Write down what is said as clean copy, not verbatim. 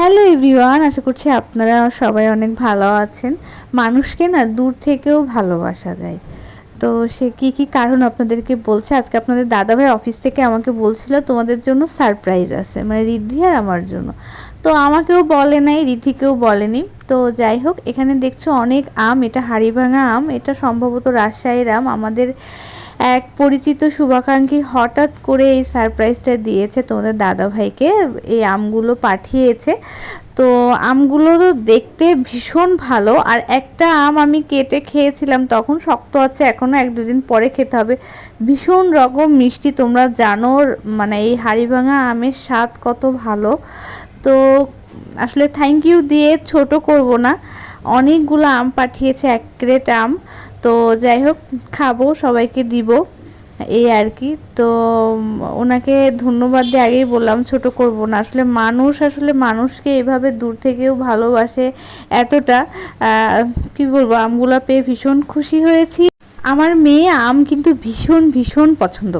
Hello everyone, আশা করছি আপনারা সবাই অনেক ভালো আছেন। মানুষকে না দূর থেকেও ভালোবাসা যায়। তো সে কী কী কারণ আপনাদেরকে বলছে। আজকে আপনাদের দাদাভাই অফিস থেকে আমাকে বলছিল তোমাদের জন্য সারপ্রাইজ আছে, মানে রিদ্ধি আর আমার জন্য। তো আমাকেও বলে নাই, রিদ্ধিকেও বলেনি। তো যাই হোক, এখানে দেখছো অনেক আম, এটা হাড়িভাঙা আম, এটা সম্ভবত রাজশাহীর আম। আমাদের এক পরিচিত শুভাকাঙ্ক্ষী হঠাৎ করে এই সারপ্রাইজটা দিয়েছে তোমাদের দাদাভাইকে, এই আমগুলো পাঠিয়েছে। তো আমগুলো তো দেখতে ভীষণ ভালো, আর একটা আম আমি কেটে খেয়েছিলাম, তখন শক্ত আছে, এখনও 1-2 দিন পরে খেতে হবে। ভীষণ রকম মিষ্টি, তোমরা জানো মানে এই হাড়িভাঙা আমের স্বাদ কত ভালো। তো আসলে থ্যাংক ইউ দিয়ে ছোট করব না, অনেকগুলো আম পাঠিয়েছে, 1 ক্রেট আম। তো যাই হোক, খাবো, সবাইকে দিব, এই আর কি। তো ওনাকে ধন্যবাদ দিয়ে আগেই বললাম ছোট করব না। আসলে মানুষ আসলে মানুষকে এভাবে দূর থেকেও ভালোবাসে এতটা, কি বলবো, আমগুলো পেয়ে ভীষণ খুশি হয়েছি। আমার মেয়ে আম কিন্তু ভীষণ ভীষণ পছন্দ।